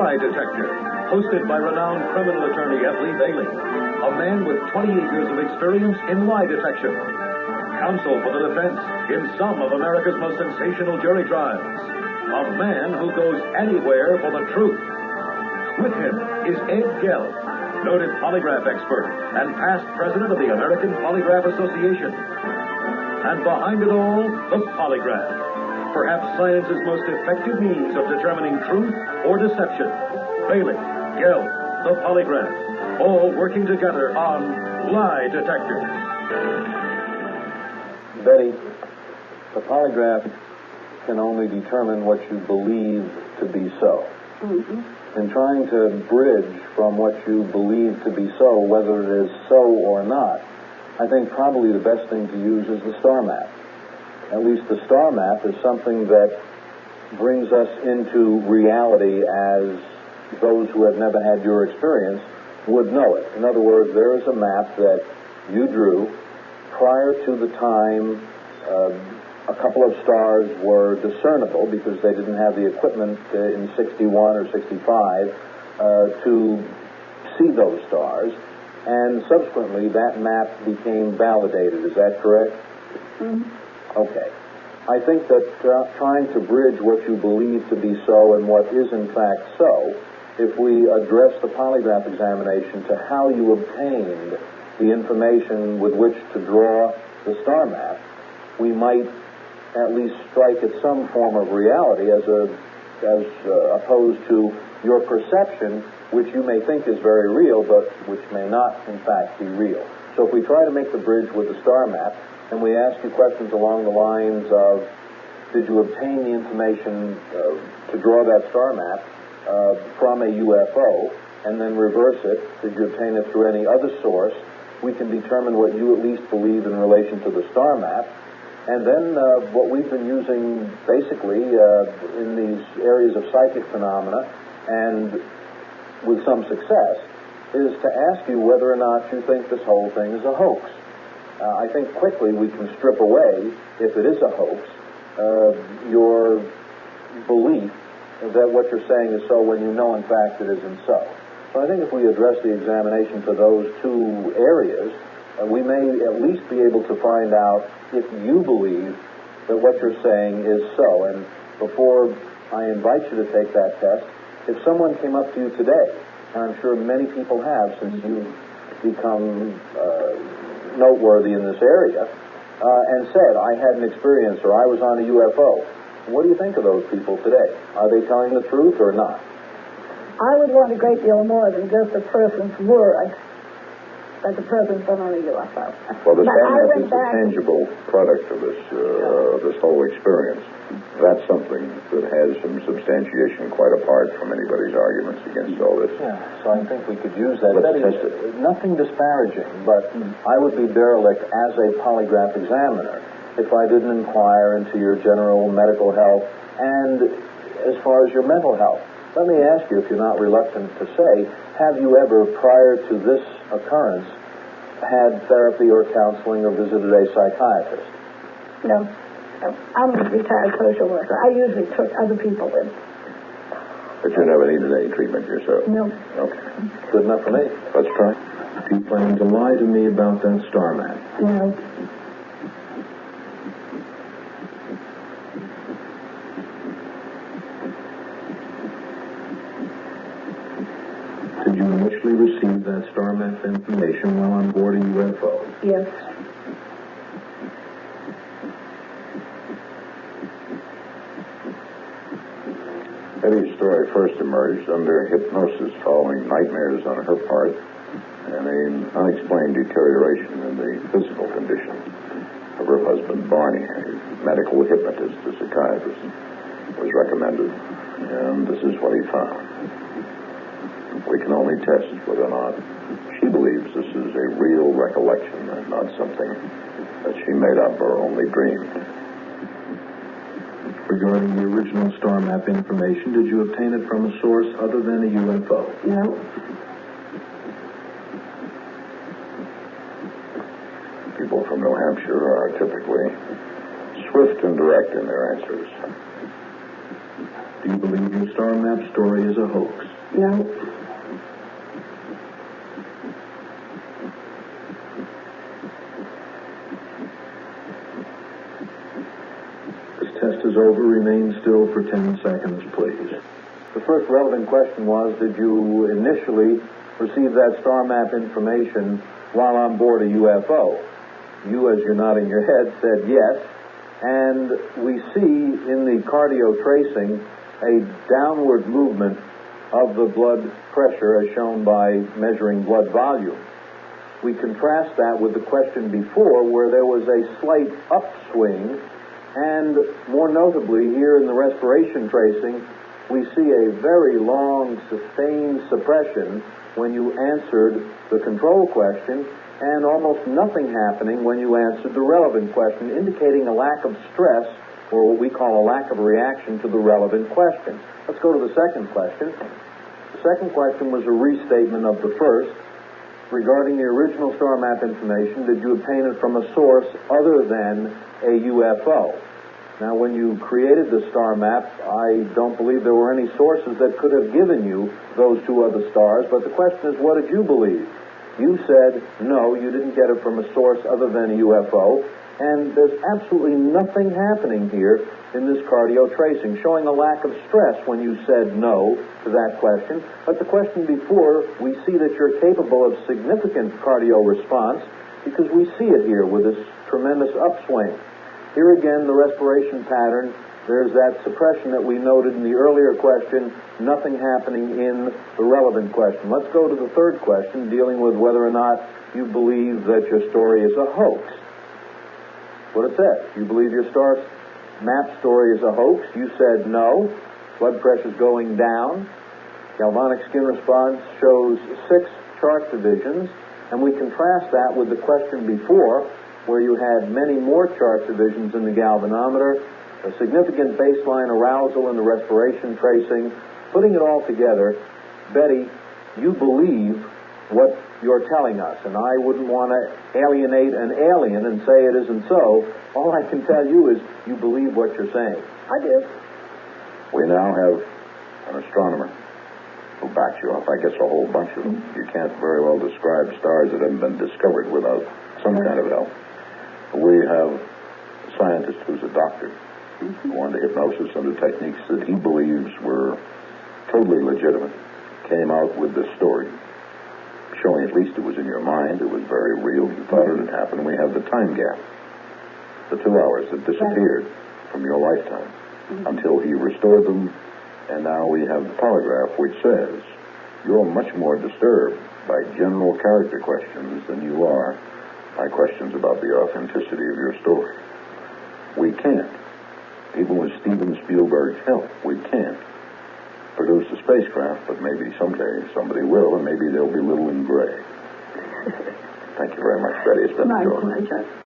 Lie Detector, hosted by renowned criminal attorney Bailey, a man with 28 years of experience in lie detection. Counsel for the defense in some of America's most sensational jury trials. A man who goes anywhere for the truth. With him is Ed Gault, noted polygraph expert and past president of the American Polygraph Association. And behind it all, the polygraph. Perhaps science's most effective means of determining truth or deception. Bailey, Gault, the polygraph, all working together on Lie Detector. Betty, the polygraph can only determine what you believe to be so. Mm-hmm. In trying to bridge from what you believe to be so, whether it is so or not, I think probably the best thing to use is the star map. At least the star map is something that brings us into reality as those who have never had your experience would know it. In other words, there is a map that you drew prior to the time a couple of stars were discernible because they didn't have the equipment in 61 or 65 to see those stars. And subsequently, that map became validated. Is that correct? Mm-hmm. Okay. I think that trying to bridge what you believe to be so and what is in fact so, if we address the polygraph examination to how you obtained the information with which to draw the star map, we might at least strike at some form of reality as opposed to your perception, which you may think is very real, but which may not in fact be real. So if we try to make the bridge with the star map, and we ask you questions along the lines of, did you obtain the information to draw that star map from a UFO, and then reverse it, did you obtain it through any other source, we can determine what you at least believe in relation to the star map. And then what we've been using basically in these areas of psychic phenomena, and with some success, is to ask you whether or not you think this whole thing is a hoax. I think quickly we can strip away, if it is a hoax, your belief that what you're saying is so when you know in fact it isn't so. So I think if we address the examination to those two areas, we may at least be able to find out if you believe that what you're saying is so. And before I invite you to take that test, if someone came up to you today, and I'm sure many people have since you've become noteworthy in this area, and said, I had an experience or I was on a UFO, what do you think of those people today? Are they telling the truth or not? I would want a great deal more than just a person's word that the person's been on a UFO. Well, the star map is a tangible product of this whole experience. That's something that has some substantiation quite apart from anybody's arguments against all this. Yeah, so I think we could use that. Let's test it. Nothing disparaging, but I would be derelict as a polygraph examiner if I didn't inquire into your general medical health and as far as your mental health. Let me ask you, if you're not reluctant to say, have you ever, prior to this occurrence, had therapy or counseling or visited a psychiatrist? No. I'm a retired social worker. I usually took other people in. But you never needed any treatment yourself? No. Okay. Good enough for me. Let's try. Do you plan to lie to me about that star map? No. Did you initially receive that star map information while on board a UFO? Yes. Betty's story first emerged under hypnosis following nightmares on her part and an unexplained deterioration in the physical condition of her husband, Barney. A medical hypnotist, a psychiatrist, was recommended, and this is what he found. We can only test whether or not she believes this is a real recollection and not something that she made up or only dreamed. Regarding the original star map information, did you obtain it from a source other than a UFO? No. People from New Hampshire are typically swift and direct in their answers. Do you believe your star map story is a hoax? No. This test is over. Remain still for 10 seconds, please. The first relevant question was, did you initially receive that star map information while on board a UFO? You, as you're nodding your head, said yes. And we see in the cardio tracing a downward movement of the blood pressure as shown by measuring blood volume. We contrast that with the question before where there was a slight upswing, and more notably here in the respiration tracing, we see a very long sustained suppression when you answered the control question and almost nothing happening when you answered the relevant question, indicating a lack of stress or what we call a lack of reaction to the relevant question. Let's go to the second question. The second question was a restatement of the first. Regarding the original star map information, did you obtain it from a source other than a UFO? Now, when you created the star map, I don't believe there were any sources that could have given you those two other stars, but the question is, what did you believe? You said, no, you didn't get it from a source other than a UFO, and there's absolutely nothing happening here in this cardio tracing, showing a lack of stress when you said no to that question. But the question before, we see that you're capable of significant cardio response because we see it here with this tremendous upswing. Here again, the respiration pattern, there's that suppression that we noted in the earlier question, nothing happening in the relevant question. Let's go to the third question, dealing with whether or not you believe that your story is a hoax. What it says. You believe your star map story is a hoax. You said no. Blood pressure's going down. Galvanic skin response shows 6 chart divisions, and we contrast that with the question before, where you had many more chart divisions in the galvanometer, a significant baseline arousal in the respiration tracing. Putting it all together, Betty, you believe what you're telling us, and I wouldn't want to alienate an alien and say it isn't so. All I can tell you is you believe what you're saying. I do. We now have an astronomer who backs you up. I guess a whole bunch of them. You can't very well describe stars that haven't been discovered without some kind of help. We have a scientist who's a doctor who under hypnosis under techniques that he believes were totally legitimate, came out with this story, showing at least it was in your mind, it was very real, you thought it had happened. We have the time gap, the 2 hours that disappeared from your lifetime until he restored them, and now we have the polygraph, which says you're much more disturbed by general character questions than you are by questions about the authenticity of your story. We can't, even with Steven Spielberg's help, we can't produce a spacecraft, but maybe someday somebody will, and maybe they'll be little and gray. Thank you very much, Betty. It's been a joy. My pleasure.